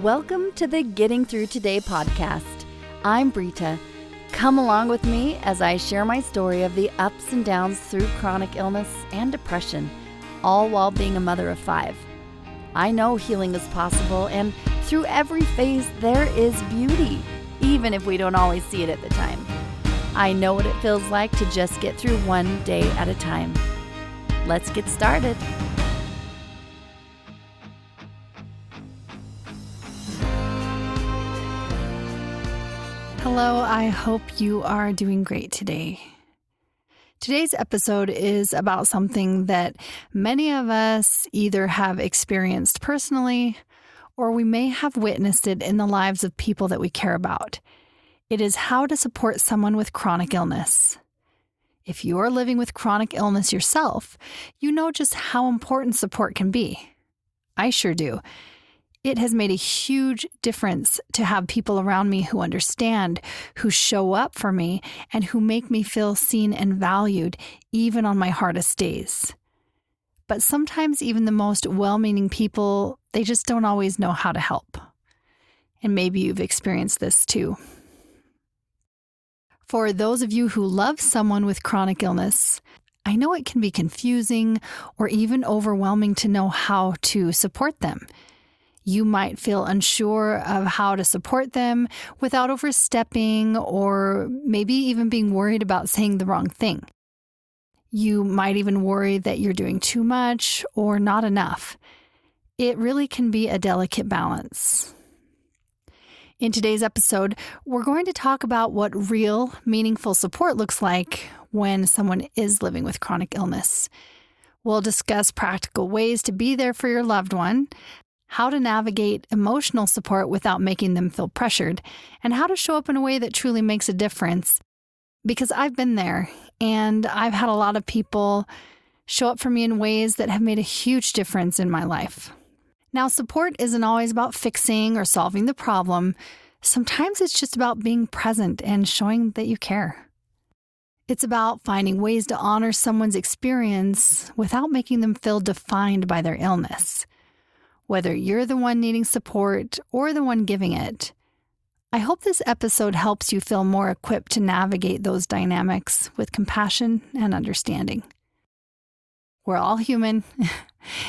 Welcome to the Getting Through Today podcast. I'm Brita. Come along with me as I share my story of the ups and downs through chronic illness and depression, all while being a mother of 5. I know healing is possible, and through every phase there is beauty, even if we don't always see it at the time. I know what it feels like to just get through one day at a time. Let's get started. Hello, I hope you are doing great today. Today's episode is about something that many of us either have experienced personally or we may have witnessed it in the lives of people that we care about. It is how to support someone with chronic illness. If you are living with chronic illness yourself, you know just how important support can be. I sure do. It has made a huge difference to have people around me who understand, who show up for me, and who make me feel seen and valued, even on my hardest days. But sometimes even the most well-meaning people, they just don't always know how to help. And maybe you've experienced this too. For those of you who love someone with chronic illness, I know it can be confusing or even overwhelming to know how to support them. You might feel unsure of how to support them without overstepping or maybe even being worried about saying the wrong thing. You might even worry that you're doing too much or not enough. It really can be a delicate balance. In today's episode, we're going to talk about what real, meaningful support looks like when someone is living with chronic illness. We'll discuss practical ways to be there for your loved one, how to navigate emotional support without making them feel pressured, and how to show up in a way that truly makes a difference. Because I've been there, and I've had a lot of people show up for me in ways that have made a huge difference in my life. Now, support isn't always about fixing or solving the problem. Sometimes it's just about being present and showing that you care. It's about finding ways to honor someone's experience without making them feel defined by their illness. Whether you're the one needing support or the one giving it, I hope this episode helps you feel more equipped to navigate those dynamics with compassion and understanding. We're all human.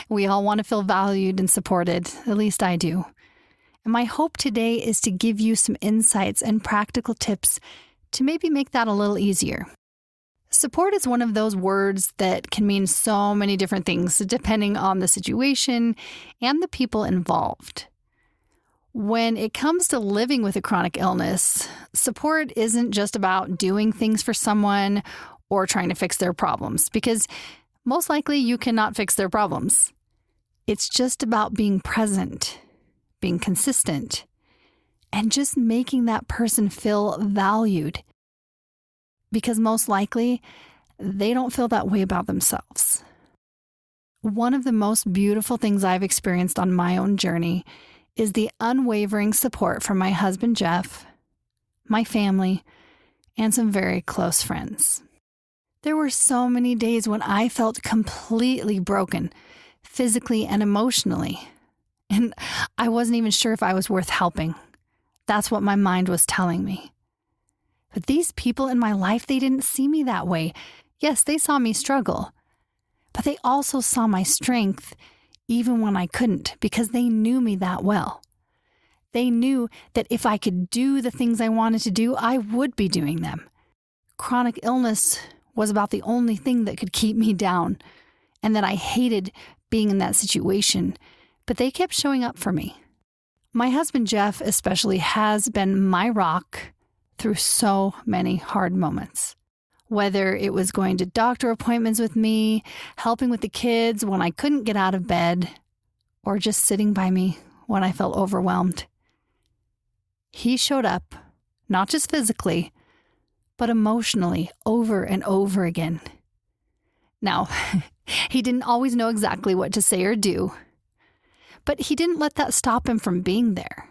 We all want to feel valued and supported, at least I do. And my hope today is to give you some insights and practical tips to maybe make that a little easier. Support is one of those words that can mean so many different things depending on the situation and the people involved. When it comes to living with a chronic illness, support isn't just about doing things for someone or trying to fix their problems, because most likely you cannot fix their problems. It's just about being present, being consistent, and just making that person feel valued. Because most likely, they don't feel that way about themselves. One of the most beautiful things I've experienced on my own journey is the unwavering support from my husband, Jeff, my family, and some very close friends. There were so many days when I felt completely broken, physically and emotionally, and I wasn't even sure if I was worth helping. That's what my mind was telling me. But these people in my life, they didn't see me that way. Yes, they saw me struggle, but they also saw my strength even when I couldn't, because they knew me that well. They knew that if I could do the things I wanted to do, I would be doing them. Chronic illness was about the only thing that could keep me down, and that I hated being in that situation, but they kept showing up for me. My husband, Jeff, especially, has been my rock through so many hard moments. Whether it was going to doctor appointments with me, helping with the kids when I couldn't get out of bed, or just sitting by me when I felt overwhelmed. He showed up, not just physically, but emotionally over and over again. Now, he didn't always know exactly what to say or do, but he didn't let that stop him from being there.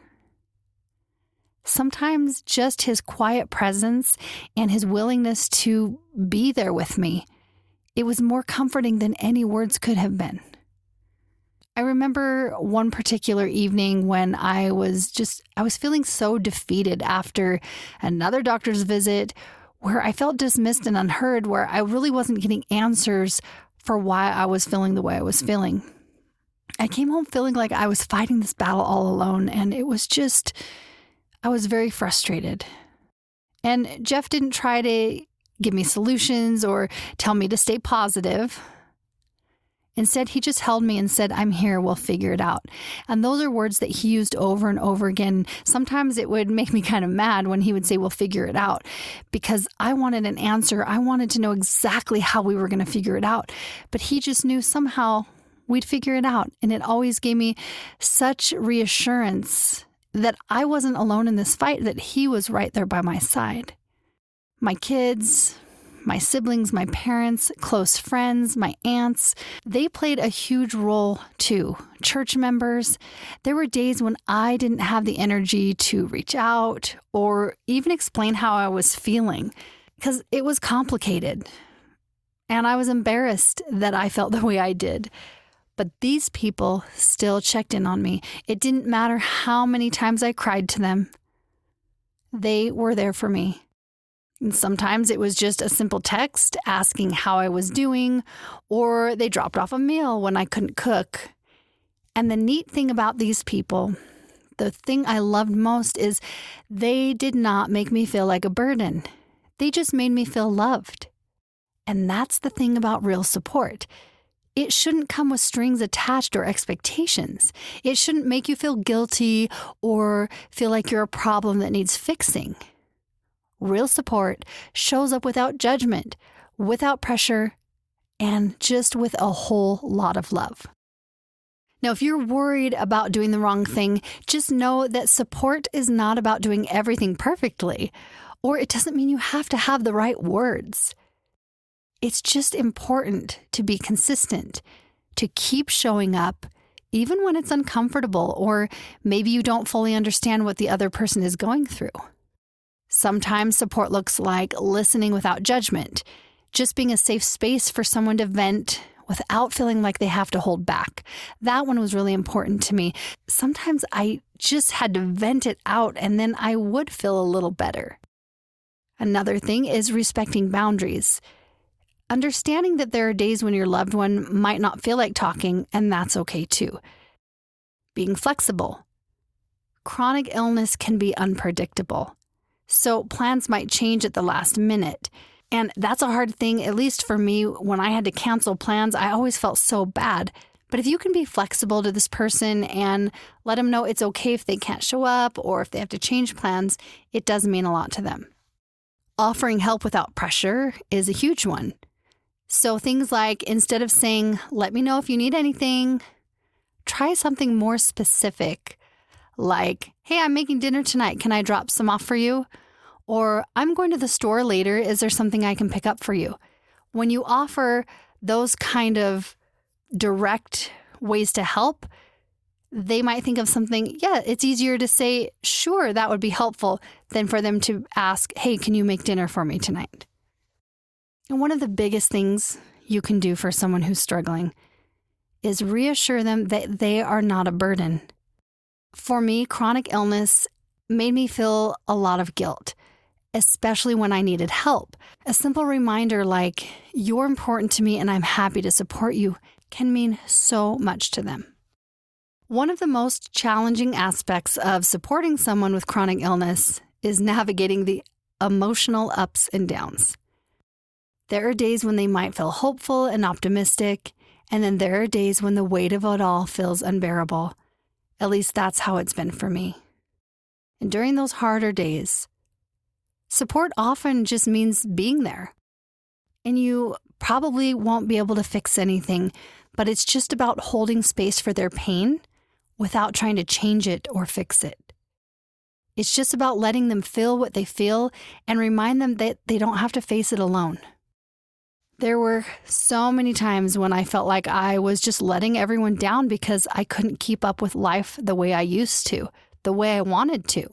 Sometimes just his quiet presence and his willingness to be there with me, it was more comforting than any words could have been. I remember one particular evening when I was feeling so defeated after another doctor's visit where I felt dismissed and unheard, where I really wasn't getting answers for why I was feeling the way I was feeling. I came home feeling like I was fighting this battle all alone, and I was very frustrated. And Jeff didn't try to give me solutions or tell me to stay positive. Instead, he just held me and said, "I'm here, we'll figure it out." And those are words that he used over and over again. Sometimes it would make me kind of mad when he would say, "We'll figure it out," because I wanted an answer. I wanted to know exactly how we were going to figure it out. But he just knew somehow we'd figure it out. And it always gave me such reassurance that I wasn't alone in this fight, that he was right there by my side. My kids, my siblings, my parents, close friends, my aunts, they played a huge role too. Church members. There were days when I didn't have the energy to reach out or even explain how I was feeling because it was complicated. And I was embarrassed that I felt the way I did. But these people still checked in on me. It didn't matter how many times I cried to them. They were there for me. And sometimes it was just a simple text asking how I was doing, or they dropped off a meal when I couldn't cook. And the neat thing about these people, the thing I loved most, is they did not make me feel like a burden. They just made me feel loved. And that's the thing about real support. It shouldn't come with strings attached or expectations. It shouldn't make you feel guilty or feel like you're a problem that needs fixing. Real support shows up without judgment, without pressure, and just with a whole lot of love. Now, if you're worried about doing the wrong thing, just know that support is not about doing everything perfectly, or it doesn't mean you have to have the right words. It's just important to be consistent, to keep showing up, even when it's uncomfortable, or maybe you don't fully understand what the other person is going through. Sometimes support looks like listening without judgment, just being a safe space for someone to vent without feeling like they have to hold back. That one was really important to me. Sometimes I just had to vent it out and then I would feel a little better. Another thing is respecting boundaries. Understanding that there are days when your loved one might not feel like talking, and that's okay too. Being flexible. Chronic illness can be unpredictable. So plans might change at the last minute. And that's a hard thing, at least for me. When I had to cancel plans, I always felt so bad. But if you can be flexible to this person and let them know it's okay if they can't show up or if they have to change plans, it does mean a lot to them. Offering help without pressure is a huge one. So things like, instead of saying, "Let me know if you need anything," try something more specific. Like, "Hey, I'm making dinner tonight. Can I drop some off for you?" Or, "I'm going to the store later. Is there something I can pick up for you?" When you offer those kind of direct ways to help, they might think of something, it's easier to say, "Sure, that would be helpful," than for them to ask, "Hey, can you make dinner for me tonight?" And one of the biggest things you can do for someone who's struggling is reassure them that they are not a burden. For me, chronic illness made me feel a lot of guilt, especially when I needed help. A simple reminder like, "You're important to me and I'm happy to support you," can mean so much to them. One of the most challenging aspects of supporting someone with chronic illness is navigating the emotional ups and downs. There are days when they might feel hopeful and optimistic, and then there are days when the weight of it all feels unbearable. At least that's how it's been for me. And during those harder days, support often just means being there. And you probably won't be able to fix anything, but it's just about holding space for their pain without trying to change it or fix it. It's just about letting them feel what they feel and remind them that they don't have to face it alone. There were so many times when I felt like I was just letting everyone down because I couldn't keep up with life the way I used to, the way I wanted to.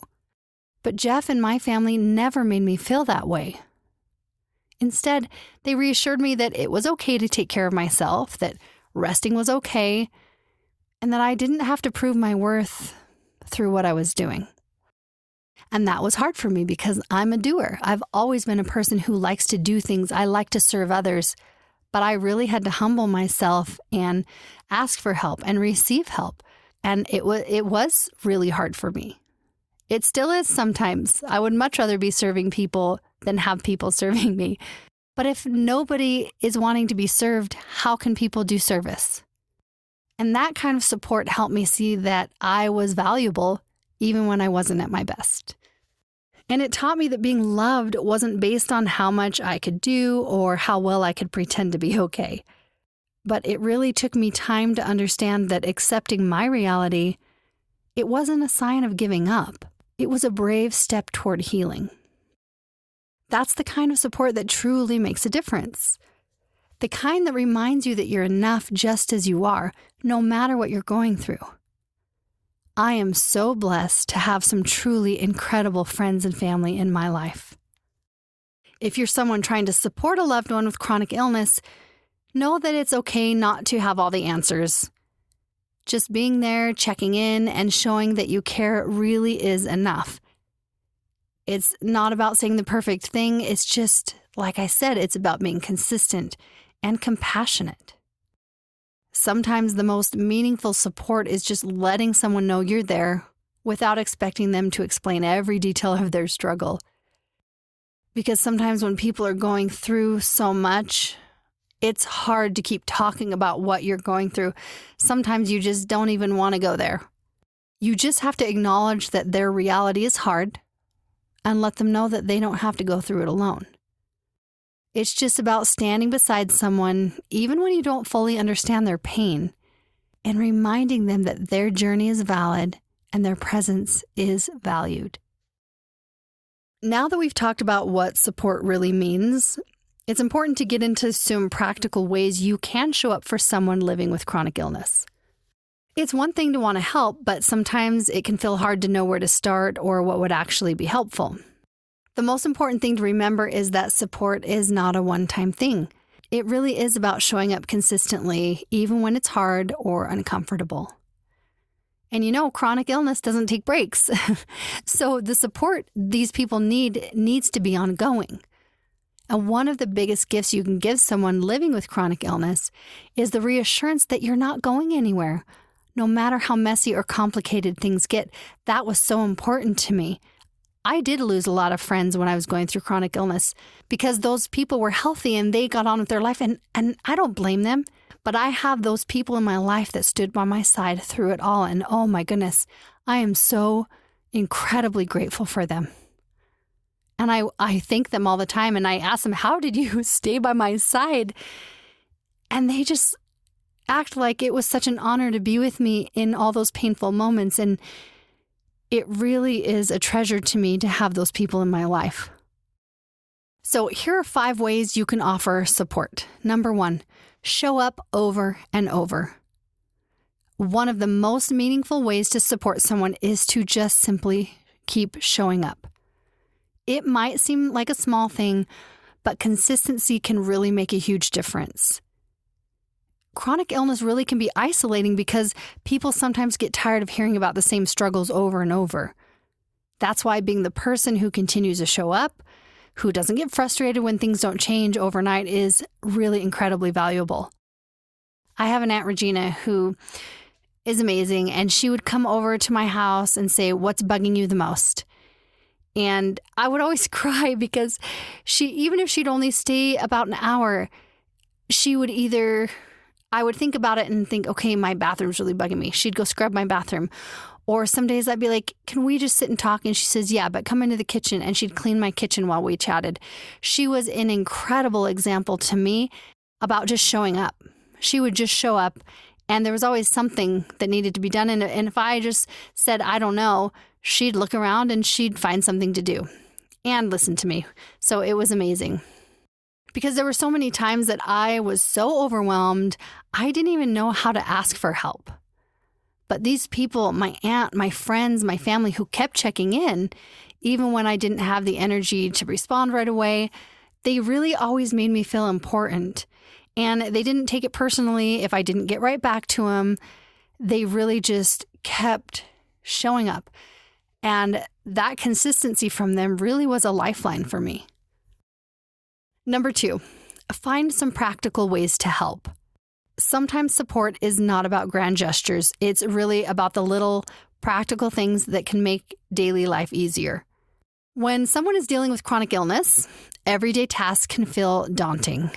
But Jeff and my family never made me feel that way. Instead, they reassured me that it was okay to take care of myself, that resting was okay, and that I didn't have to prove my worth through what I was doing. And that was hard for me because I'm a doer. I've always been a person who likes to do things. I like to serve others, but I really had to humble myself and ask for help and receive help. And it was really hard for me. It still is sometimes. I would much rather be serving people than have people serving me. But if nobody is wanting to be served, how can people do service? And that kind of support helped me see that I was valuable even when I wasn't at my best. And it taught me that being loved wasn't based on how much I could do or how well I could pretend to be okay. But it really took me time to understand that accepting my reality, it wasn't a sign of giving up. It was a brave step toward healing. That's the kind of support that truly makes a difference. The kind that reminds you that you're enough just as you are, no matter what you're going through. I am so blessed to have some truly incredible friends and family in my life. If you're someone trying to support a loved one with chronic illness, know that it's okay not to have all the answers. Just being there, checking in, and showing that you care really is enough. It's not about saying the perfect thing. It's just, like I said, it's about being consistent and compassionate. Sometimes the most meaningful support is just letting someone know you're there without expecting them to explain every detail of their struggle. Because sometimes when people are going through so much, it's hard to keep talking about what you're going through. Sometimes you just don't even want to go there. You just have to acknowledge that their reality is hard and let them know that they don't have to go through it alone. It's just about standing beside someone, even when you don't fully understand their pain, and reminding them that their journey is valid and their presence is valued. Now that we've talked about what support really means, it's important to get into some practical ways you can show up for someone living with chronic illness. It's one thing to want to help, but sometimes it can feel hard to know where to start or what would actually be helpful. The most important thing to remember is that support is not a one-time thing. It really is about showing up consistently, even when it's hard or uncomfortable. And chronic illness doesn't take breaks. So the support these people needs to be ongoing. And one of the biggest gifts you can give someone living with chronic illness is the reassurance that you're not going anywhere. No matter how messy or complicated things get, that was so important to me. I did lose a lot of friends when I was going through chronic illness because those people were healthy and they got on with their life, and I don't blame them. But I have those people in my life that stood by my side through it all, and oh my goodness, I am so incredibly grateful for them. And I thank them all the time, and I ask them, how did you stay by my side? And they just act like it was such an honor to be with me in all those painful moments. And it really is a treasure to me to have those people in my life. So here are 5 ways you can offer support. Number 1, show up over and over. One of the most meaningful ways to support someone is to just simply keep showing up. It might seem like a small thing, but consistency can really make a huge difference. Chronic illness really can be isolating because people sometimes get tired of hearing about the same struggles over and over. That's why being the person who continues to show up, who doesn't get frustrated when things don't change overnight, is really incredibly valuable. I have an Aunt Regina who is amazing, and she would come over to my house and say, "What's bugging you the most?" And I would always cry because even if she'd only stay about an hour, I would think about it and think, okay, my bathroom's really bugging me. She'd go scrub my bathroom. Or some days I'd be like, can we just sit and talk? And she says, yeah, but come into the kitchen. And she'd clean my kitchen while we chatted. She was an incredible example to me about just showing up. She would just show up, and there was always something that needed to be done. And if I just said, I don't know, she'd look around and she'd find something to do and listen to me. So it was amazing. Because there were so many times that I was so overwhelmed, I didn't even know how to ask for help. But these people, my aunt, my friends, my family, who kept checking in, even when I didn't have the energy to respond right away, they really always made me feel important. And they didn't take it personally if I didn't get right back to them. They really just kept showing up. And that consistency from them really was a lifeline for me. Number 2, find some practical ways to help. Sometimes support is not about grand gestures. It's really about the little practical things that can make daily life easier. When someone is dealing with chronic illness, everyday tasks can feel daunting.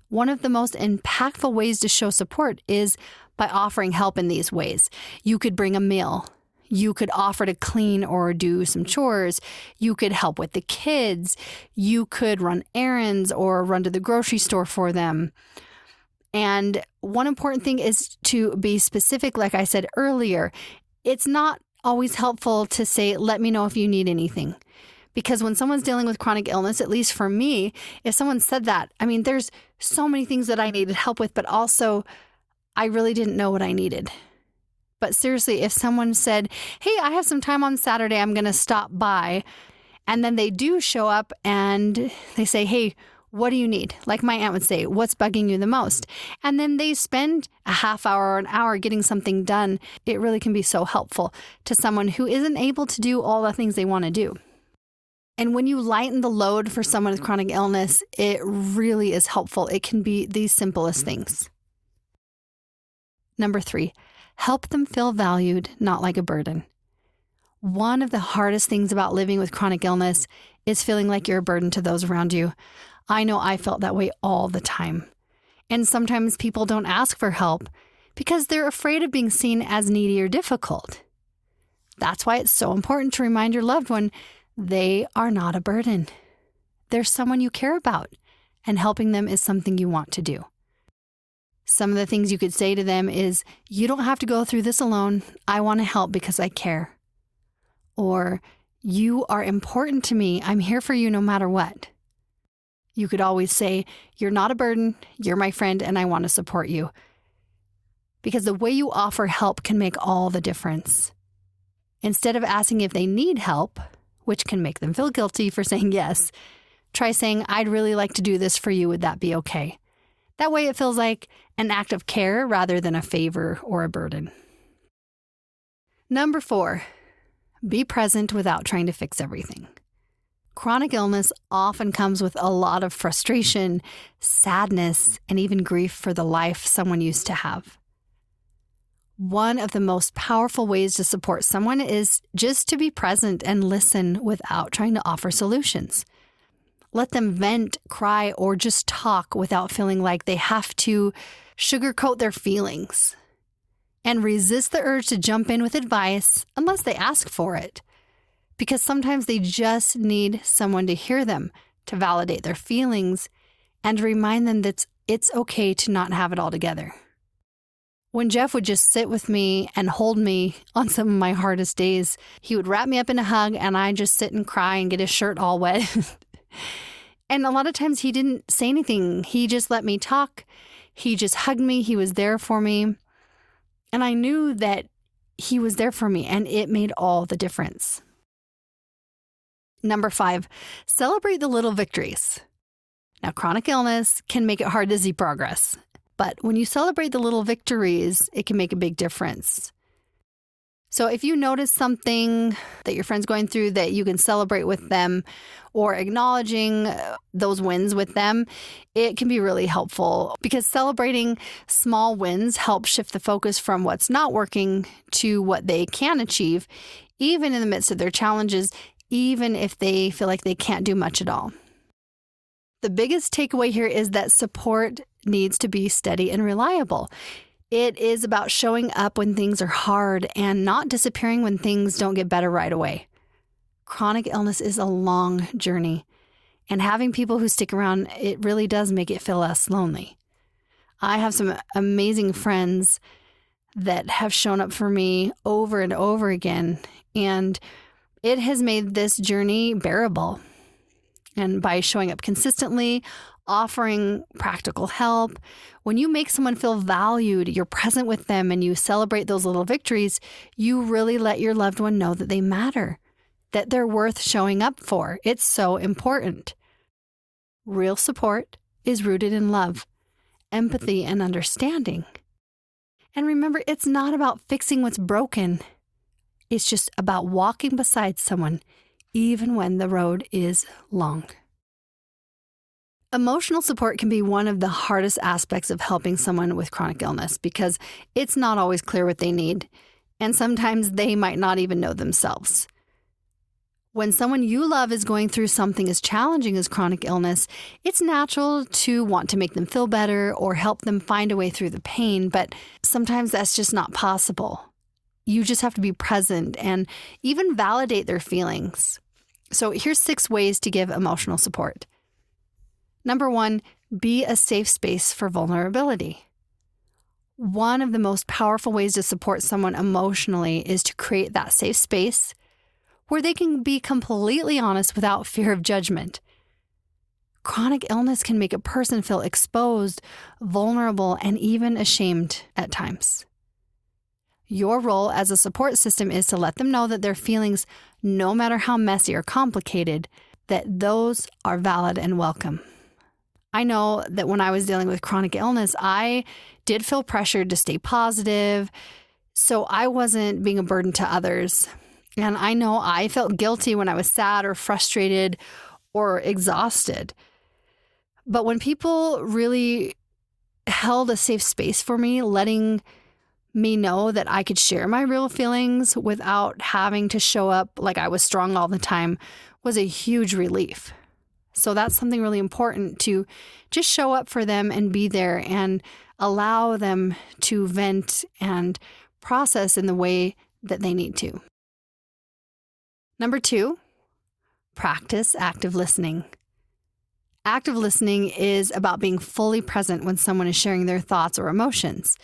One of the most impactful ways to show support is by offering help in these ways. You could bring a meal. You could offer to clean or do some chores. You could help with the kids. You could run errands or run to the grocery store for them. And one important thing is to be specific, like I said earlier. It's not always helpful to say, let me know if you need anything. Because when someone's dealing with chronic illness, at least for me, if someone said that, there's so many things that I needed help with, but also I really didn't know what I needed. But seriously, if someone said, hey, I have some time on Saturday, I'm going to stop by, and then they do show up and they say, hey, what do you need? Like my aunt would say, what's bugging you the most? And then they spend a half hour or an hour getting something done. It really can be so helpful to someone who isn't able to do all the things they want to do. And when you lighten the load for someone with chronic illness, it really is helpful. It can be the simplest things. Number 3, help them feel valued, not like a burden. One of the hardest things about living with chronic illness is feeling like you're a burden to those around you. I know I felt that way all the time. And sometimes people don't ask for help because they're afraid of being seen as needy or difficult. That's why it's so important to remind your loved one they are not a burden. They're someone you care about, and helping them is something you want to do. Some of the things you could say to them is, you don't have to go through this alone. I want to help because I care. Or, you are important to me. I'm here for you no matter what. You could always say, you're not a burden. You're my friend and I want to support you. Because the way you offer help can make all the difference. Instead of asking if they need help, which can make them feel guilty for saying yes, try saying, I'd really like to do this for you. Would that be okay? That way it feels like an act of care rather than a favor or a burden. Number 4, be present without trying to fix everything. Chronic illness often comes with a lot of frustration, sadness, and even grief for the life someone used to have. One of the most powerful ways to support someone is just to be present and listen without trying to offer solutions. Let them vent, cry, or just talk without feeling like they have to sugarcoat their feelings. And resist the urge to jump in with advice unless they ask for it. Because sometimes they just need someone to hear them, to validate their feelings, and to remind them that it's okay to not have it all together. When Jeff would just sit with me and hold me on some of my hardest days, he would wrap me up in a hug and I'd just sit and cry and get his shirt all wet. And a lot of times he didn't say anything. He just let me talk. He just hugged me. He was there for me. And I knew that he was there for me, and it made all the difference. Number 5, celebrate the little victories. Now, chronic illness can make it hard to see progress. But when you celebrate the little victories, it can make a big difference. So if you notice something that your friend's going through that you can celebrate with them or acknowledging those wins with them, it can be really helpful because celebrating small wins helps shift the focus from what's not working to what they can achieve, even in the midst of their challenges, even if they feel like they can't do much at all. The biggest takeaway here is that support needs to be steady and reliable. It is about showing up when things are hard and not disappearing when things don't get better right away. Chronic illness is a long journey, and having people who stick around, it really does make it feel less lonely. I have some amazing friends that have shown up for me over and over again, and it has made this journey bearable. And by showing up consistently, offering practical help, when you make someone feel valued, you're present with them, and you celebrate those little victories, you really let your loved one know that they matter, that they're worth showing up for. It's so important. Real support is rooted in love, empathy, and understanding. And remember, it's not about fixing what's broken. It's just about walking beside someone, even when the road is long. Emotional support can be one of the hardest aspects of helping someone with chronic illness because it's not always clear what they need, and sometimes they might not even know themselves. When someone you love is going through something as challenging as chronic illness, it's natural to want to make them feel better or help them find a way through the pain, but sometimes that's just not possible. You just have to be present and even validate their feelings. So here's 6 ways to give emotional support. Number 1, be a safe space for vulnerability. One of the most powerful ways to support someone emotionally is to create that safe space where they can be completely honest without fear of judgment. Chronic illness can make a person feel exposed, vulnerable, and even ashamed at times. Your role as a support system is to let them know that their feelings, no matter how messy or complicated, that those are valid and welcome. I know that when I was dealing with chronic illness, I did feel pressured to stay positive, so I wasn't being a burden to others. And I know I felt guilty when I was sad or frustrated or exhausted. But when people really held a safe space for me, letting me know that I could share my real feelings without having to show up like I was strong all the time, was a huge relief. So that's something really important, to just show up for them and be there and allow them to vent and process in the way that they need to. Number 2, practice active listening. Active listening is about being fully present when someone is sharing their thoughts or emotions.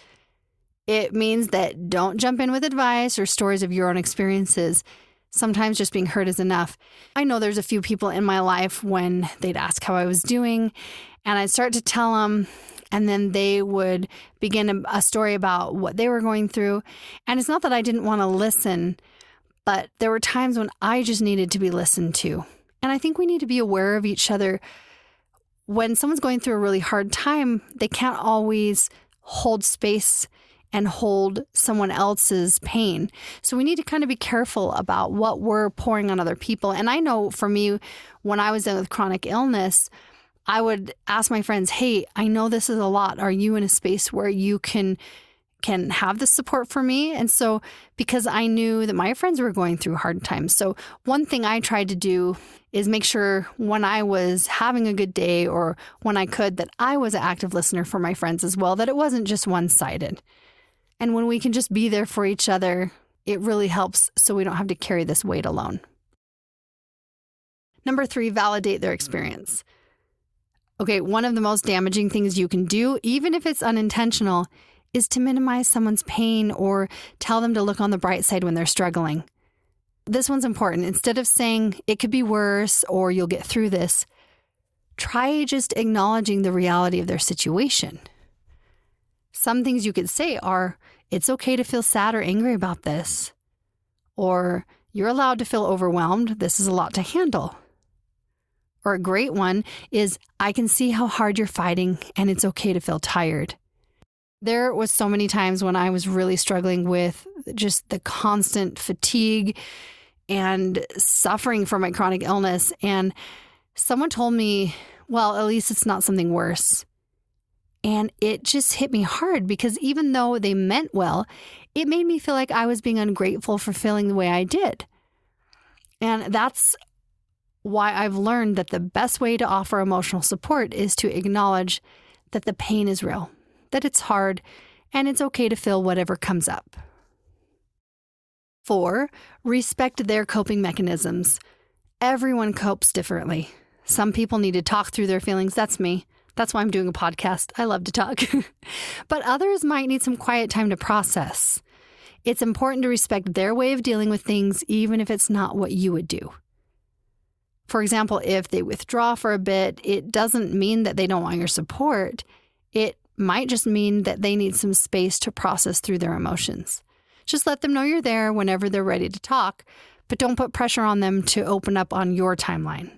It means that don't jump in with advice or stories of your own experiences. Sometimes just being heard is enough. I know there's a few people in my life when they'd ask how I was doing, and I'd start to tell them, and then they would begin a story about what they were going through. And it's not that I didn't want to listen, but there were times when I just needed to be listened to. And I think we need to be aware of each other. When someone's going through a really hard time, they can't always hold space and hold someone else's pain. So we need to kind of be careful about what we're pouring on other people. And I know for me, when I was dealing with chronic illness, I would ask my friends, hey, I know this is a lot. Are you in a space where you can have the support for me? And so, because I knew that my friends were going through hard times. So one thing I tried to do is make sure when I was having a good day or when I could, that I was an active listener for my friends as well, that it wasn't just one-sided. And when we can just be there for each other, it really helps so we don't have to carry this weight alone. Number 3, validate their experience. Okay, one of the most damaging things you can do, even if it's unintentional, is to minimize someone's pain or tell them to look on the bright side when they're struggling. This one's important. Instead of saying it could be worse or you'll get through this, try just acknowledging the reality of their situation. Some things you could say are, it's okay to feel sad or angry about this. Or, you're allowed to feel overwhelmed. This is a lot to handle. Or a great one is, I can see how hard you're fighting and it's okay to feel tired. There was so many times when I was really struggling with just the constant fatigue and suffering from my chronic illness. And someone told me, well, at least it's not something worse. And it just hit me hard because even though they meant well, it made me feel like I was being ungrateful for feeling the way I did. And that's why I've learned that the best way to offer emotional support is to acknowledge that the pain is real, that it's hard, and it's okay to feel whatever comes up. 4, respect their coping mechanisms. Everyone copes differently. Some people need to talk through their feelings. That's me. That's why I'm doing a podcast. I love to talk. But others might need some quiet time to process. It's important to respect their way of dealing with things, even if it's not what you would do. For example, if they withdraw for a bit, it doesn't mean that they don't want your support. It might just mean that they need some space to process through their emotions. Just let them know you're there whenever they're ready to talk, but don't put pressure on them to open up on your timeline.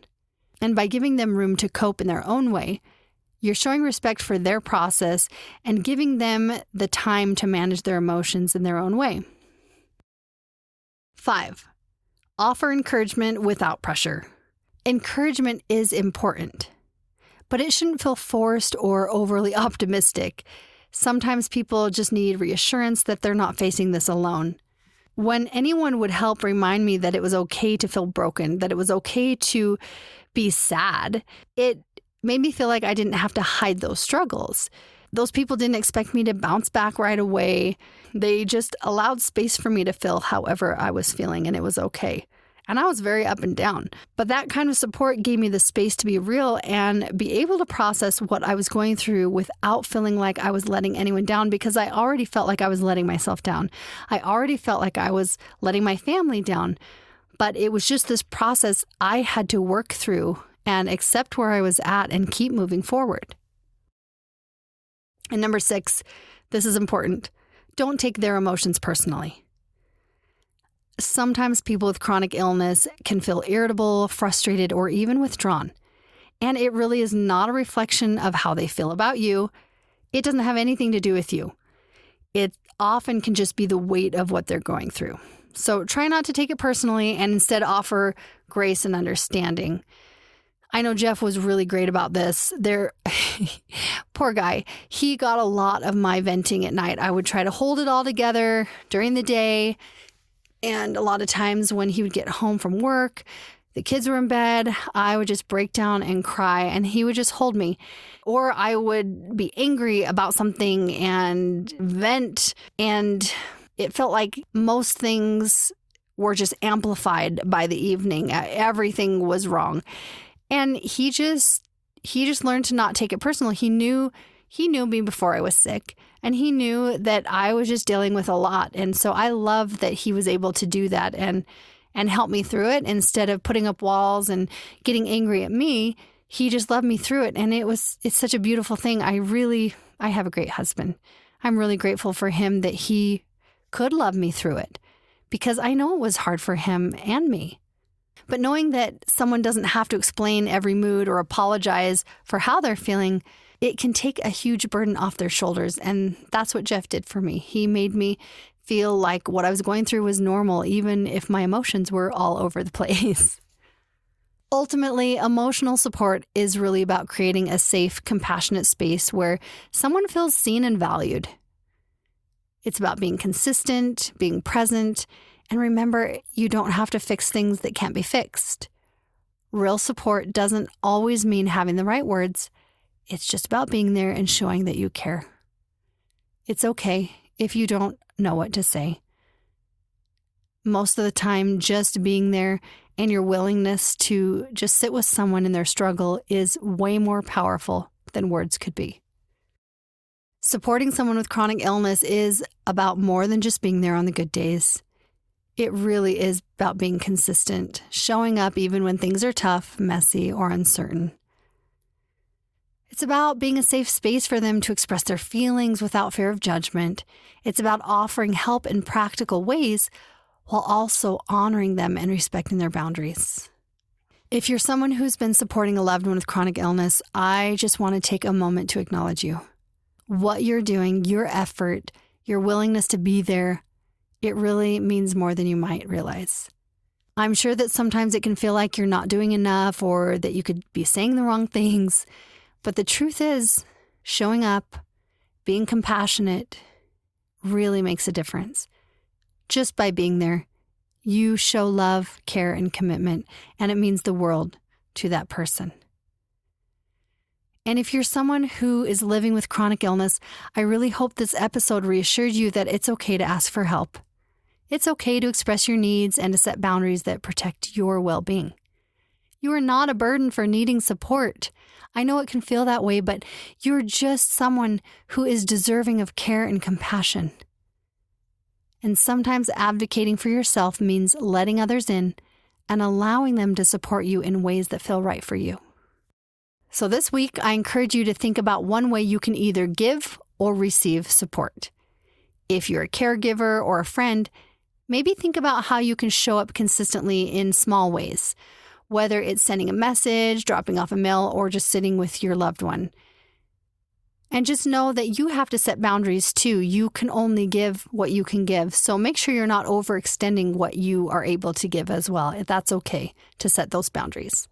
And by giving them room to cope in their own way, You're showing respect for their process and giving them the time to manage their emotions in their own way. 5, offer encouragement without pressure. Encouragement is important, but it shouldn't feel forced or overly optimistic. Sometimes people just need reassurance that they're not facing this alone. When anyone would help remind me that it was okay to feel broken, that it was okay to be sad, it made me feel like I didn't have to hide those struggles. Those people didn't expect me to bounce back right away. They just allowed space for me to feel however I was feeling, and it was okay. And I was very up and down. But that kind of support gave me the space to be real and be able to process what I was going through without feeling like I was letting anyone down, because I already felt like I was letting myself down. I already felt like I was letting my family down. But it was just this process I had to work through and accept where I was at and keep moving forward. And number 6, this is important. Don't take their emotions personally. Sometimes people with chronic illness can feel irritable, frustrated, or even withdrawn. And it really is not a reflection of how they feel about you. It doesn't have anything to do with you. It often can just be the weight of what they're going through. So try not to take it personally and instead offer grace and understanding. I know Jeff was really great about this. Poor guy. He got a lot of my venting at night. I would try to hold it all together during the day. And a lot of times when he would get home from work, the kids were in bed, I would just break down and cry, and he would just hold me. Or I would be angry about something and vent, and it felt like most things were just amplified by the evening. Everything was wrong. And he just learned to not take it personal. He knew me before I was sick, and he knew that I was just dealing with a lot. And so I love that he was able to do that and help me through it instead of putting up walls and getting angry at me. He just loved me through it. And it's such a beautiful thing. I have a great husband. I'm really grateful for him that he could love me through it, because I know it was hard for him and me. But knowing that someone doesn't have to explain every mood or apologize for how they're feeling, it can take a huge burden off their shoulders. And that's what Jeff did for me. He made me feel like what I was going through was normal, even if my emotions were all over the place. Ultimately, emotional support is really about creating a safe, compassionate space where someone feels seen and valued. It's about being consistent, being present, and remember, you don't have to fix things that can't be fixed. Real support doesn't always mean having the right words. It's just about being there and showing that you care. It's okay if you don't know what to say. Most of the time, just being there and your willingness to just sit with someone in their struggle is way more powerful than words could be. Supporting someone with chronic illness is about more than just being there on the good days. It really is about being consistent, showing up even when things are tough, messy, or uncertain. It's about being a safe space for them to express their feelings without fear of judgment. It's about offering help in practical ways while also honoring them and respecting their boundaries. If you're someone who's been supporting a loved one with chronic illness, I just want to take a moment to acknowledge you. What you're doing, your effort, your willingness to be there, it really means more than you might realize. I'm sure that sometimes it can feel like you're not doing enough or that you could be saying the wrong things. But the truth is, showing up, being compassionate, really makes a difference. Just by being there, you show love, care, and commitment, and it means the world to that person. And if you're someone who is living with chronic illness, I really hope this episode reassured you that it's okay to ask for help. It's okay to express your needs and to set boundaries that protect your well-being. You are not a burden for needing support. I know it can feel that way, but you're just someone who is deserving of care and compassion. And sometimes advocating for yourself means letting others in and allowing them to support you in ways that feel right for you. So this week, I encourage you to think about one way you can either give or receive support. If you're a caregiver or a friend, maybe think about how you can show up consistently in small ways, whether it's sending a message, dropping off a mail, or just sitting with your loved one. And just know that you have to set boundaries too. You can only give what you can give. So make sure you're not overextending what you are able to give as well. That's okay to set those boundaries.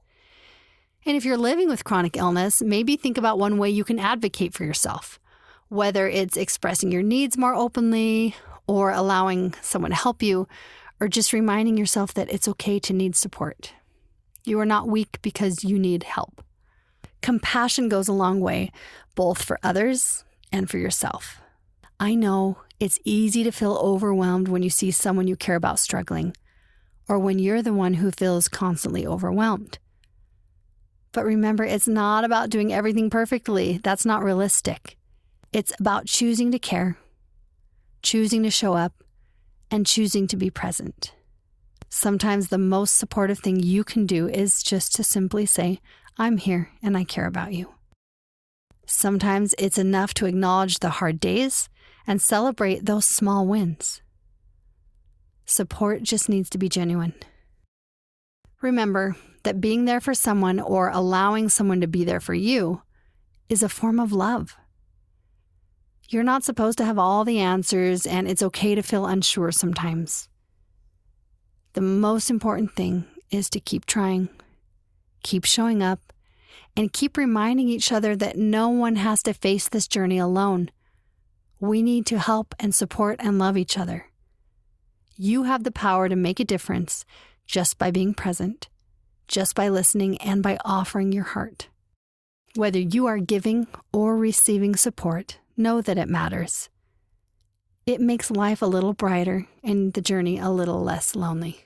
And if you're living with chronic illness, maybe think about one way you can advocate for yourself, whether it's expressing your needs more openly or allowing someone to help you, or just reminding yourself that it's okay to need support. You are not weak because you need help. Compassion goes a long way, both for others and for yourself. I know it's easy to feel overwhelmed when you see someone you care about struggling, or when you're the one who feels constantly overwhelmed. But remember, it's not about doing everything perfectly. That's not realistic. It's about choosing to care, choosing to show up, and choosing to be present. Sometimes the most supportive thing you can do is just to simply say, I'm here and I care about you. Sometimes it's enough to acknowledge the hard days and celebrate those small wins. Support just needs to be genuine. Remember that being there for someone or allowing someone to be there for you is a form of love. You're not supposed to have all the answers, and it's okay to feel unsure sometimes. The most important thing is to keep trying, keep showing up, and keep reminding each other that no one has to face this journey alone. We need to help and support and love each other. You have the power to make a difference just by being present, just by listening, and by offering your heart. Whether you are giving or receiving support, know that it matters. It makes life a little brighter and the journey a little less lonely.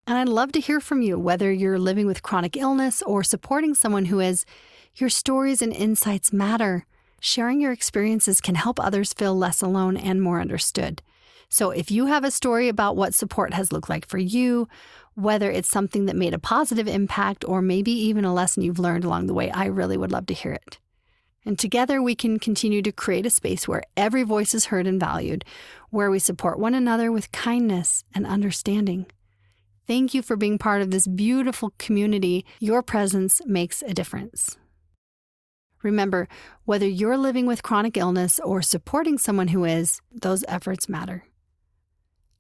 And I'd love to hear from you, whether you're living with chronic illness or supporting someone who is. Your stories and insights matter. Sharing your experiences can help others feel less alone and more understood. So if you have a story about what support has looked like for you, whether it's something that made a positive impact or maybe even a lesson you've learned along the way, I really would love to hear it. And together we can continue to create a space where every voice is heard and valued, where we support one another with kindness and understanding. Thank you for being part of this beautiful community. Your presence makes a difference. Remember, whether you're living with chronic illness or supporting someone who is, those efforts matter.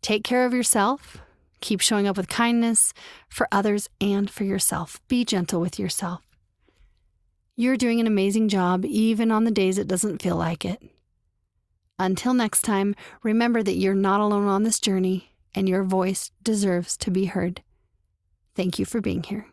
Take care of yourself. Keep showing up with kindness for others and for yourself. Be gentle with yourself. You're doing an amazing job, even on the days it doesn't feel like it. Until next time, remember that you're not alone on this journey, and your voice deserves to be heard. Thank you for being here.